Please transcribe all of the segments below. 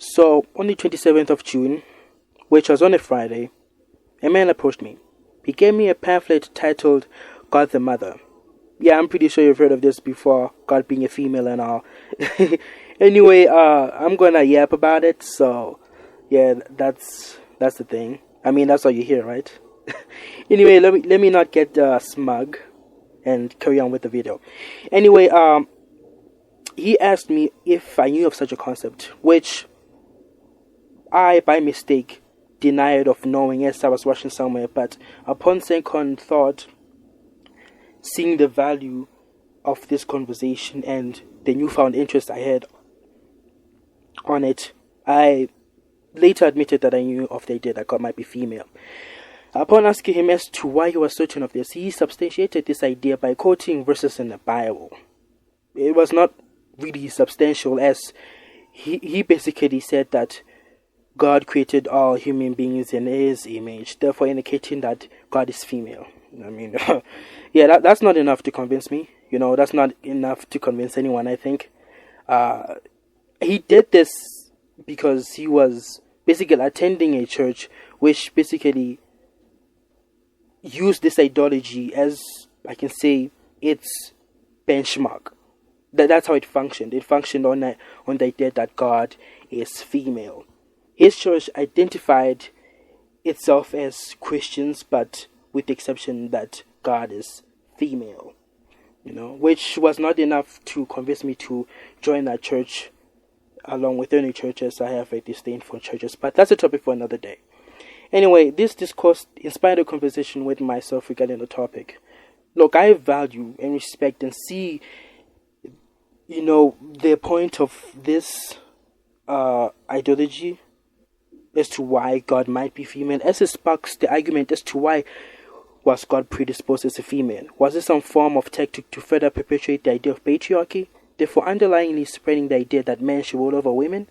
So, on the 27th of June, which was on a Friday, a man approached me. He gave me a pamphlet titled God the Mother. Yeah, I'm pretty sure you've heard of this before, God being a female and all. Anyway, I'm gonna yap about it, so yeah, that's the thing. I mean, that's all you hear, right? Anyway, let me not get smug and carry on with the video. Anyway, he asked me if I knew of such a concept, which I, by mistake, denied of knowing as I was watching somewhere, but upon second thought, seeing the value of this conversation and the newfound interest I had on it, I later admitted that I knew of the idea that God might be female. Upon asking him as to why he was certain of this, he substantiated this idea by quoting verses in the Bible. It was not really substantial, as he basically said that God created all human beings in His image, therefore indicating that God is female. I mean, yeah, that's not enough to convince me. That's not enough to convince anyone, I think. He did this because he was basically attending a church which basically used this ideology as, I can say, its benchmark. That's how it functioned. It functioned on the idea that God is female. His church identified itself as Christians, but with the exception that God is female, which was not enough to convince me to join that church, along with any churches. I have a disdain for churches, but that's a topic for another day. Anyway, this discourse inspired a conversation with myself regarding the topic. Look, I value and respect and see, the point of this ideology as to why God might be female, as it sparks the argument as to why was God predisposed as a female. Was it some form of tactic to further perpetuate the idea of patriarchy, therefore underlyingly spreading the idea that men should rule over women?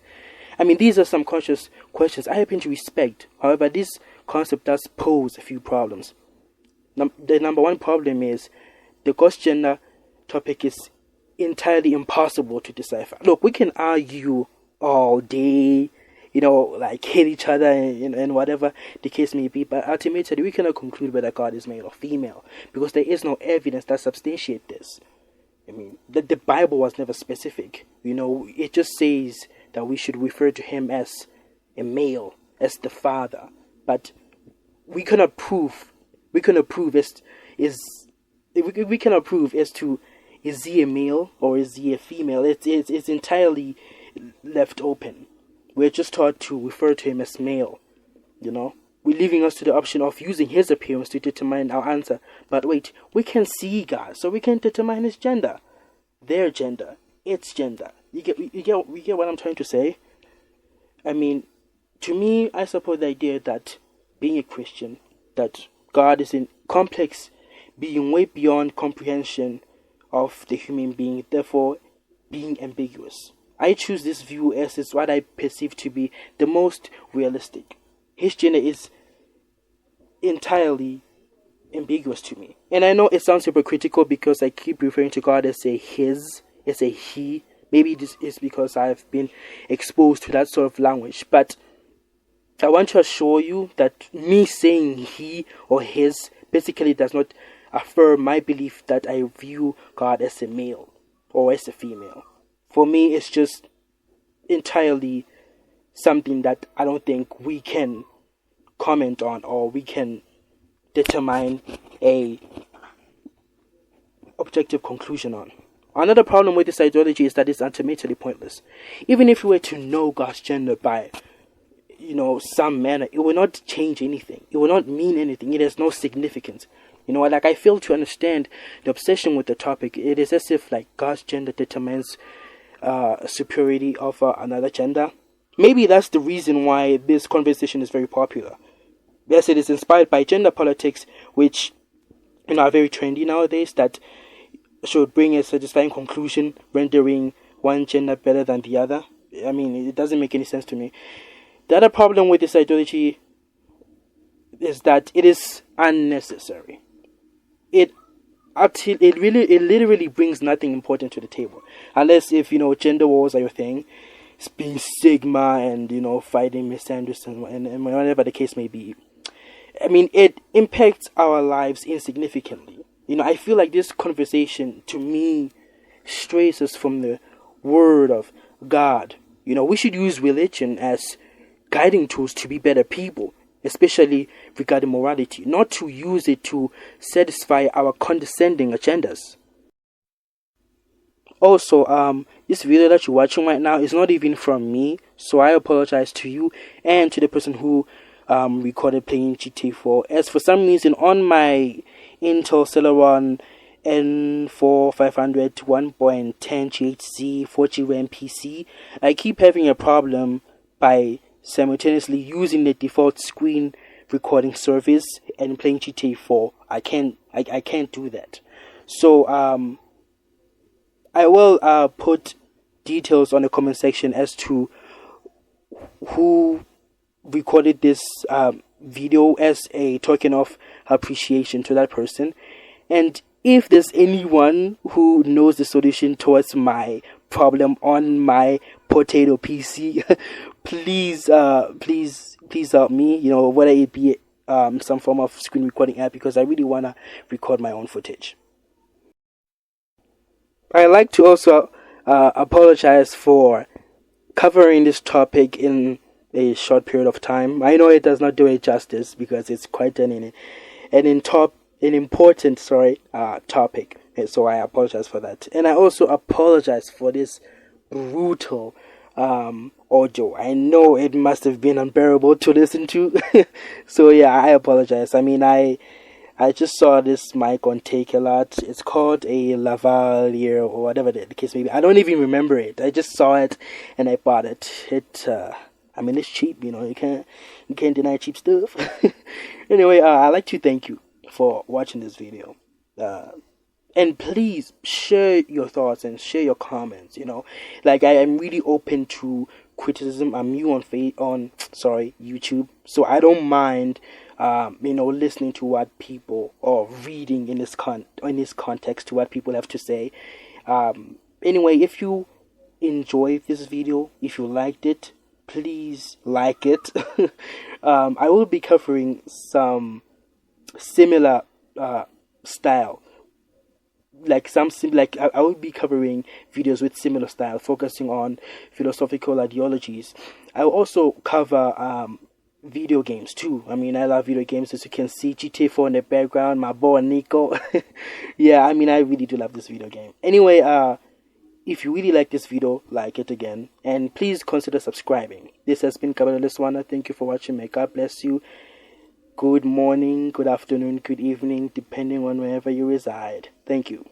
I mean, these are some conscious questions I happen to respect. However, this concept does pose a few problems. The number one problem is the ghost gender topic is entirely impossible to decipher. Look, we can argue all day, like hate each other and whatever the case may be, but ultimately we cannot conclude whether God is male or female because there is no evidence that substantiates this. I mean, the Bible was never specific. It just says that we should refer to him as a male, as the father, but we cannot prove as to is he a male or is he a female. It's entirely left open. We're just taught to refer to him as male, We're leaving us to the option of using his appearance to determine our answer. But wait, we can see God, so we can determine his gender, their gender, its gender. You get what I'm trying to say? I mean, to me, I support the idea that being a Christian, that God is in complex, being way beyond comprehension of the human being, therefore being ambiguous. I choose this view as it's what I perceive to be the most realistic. His gender is entirely ambiguous to me. And I know it sounds hypocritical because I keep referring to God as a his, as a he. Maybe this is because I've been exposed to that sort of language. But I want to assure you that me saying he or his basically does not affirm my belief that I view God as a male or as a female. For me, it's just entirely something that I don't think we can comment on or we can determine a objective conclusion on. Another problem with this ideology is that it's ultimately pointless. Even if we were to know God's gender by, some manner, it will not change anything. It will not mean anything. It has no significance. I fail to understand the obsession with the topic. It is as if God's gender determines superiority of another gender. Maybe that's the reason why this conversation is very popular. Yes, it is inspired by gender politics, which are very trendy nowadays, that should bring a satisfying conclusion, rendering one gender better than the other. I mean, it doesn't make any sense to me. The other problem with this ideology is that it is unnecessary. It literally brings nothing important to the table, unless if gender wars are your thing. being Sigma and fighting misunderstanding and whatever the case may be. I mean, it impacts our lives insignificantly. I feel like this conversation to me strays us from the word of God. We should use religion as guiding tools to be better people, especially regarding morality, not to use it to satisfy our condescending agendas. Also, this video that you're watching right now is not even from me, so I apologize to you and to the person who recorded playing GTA 4. As for some reason, on my Intel Celeron N4 500 1.10 GHz 4G RAM PC, I keep having a problem by simultaneously using the default screen recording service and playing GTA 4. I can't do that. So I will put details on the comment section as to who recorded this video as a token of appreciation to that person, and if there's anyone who knows the solution towards my problem on my potato PC, please help me, whether it be some form of screen recording app, because I really want to record my own footage. I'd like to also apologize for covering this topic in a short period of time. I know it does not do it justice because it's quite an important topic. So I apologize for that. And I also apologize for this brutal audio. I know it must have been unbearable to listen to. So yeah, I apologize. I mean, I just saw this mic on Take-A-Lot. It's called a lavalier or whatever the case may be. I don't even remember it. I just saw it and I bought it. It's cheap, you can't deny cheap stuff. Anyway, I'd like to thank you for watching this video. And please share your thoughts and share your comments. Like I am really open to criticism. I'm new on YouTube, so I don't mind listening to what people or reading in this context to what people have to say. Anyway, if you enjoyed this video, if you liked it, please like it. I will be covering some similar style, I will be covering videos with similar style, focusing on philosophical ideologies. I will also cover video games too. I love video games. As you can see, GTA 4 in the background, my boy Nico. Yeah, I really do love this video game. Anyway, if you really like this video, like it again, and please consider subscribing. This has been Kabelo Lesooana. Thank you for watching. May God bless you. Good morning, good afternoon, good evening, depending on wherever you reside. Thank you.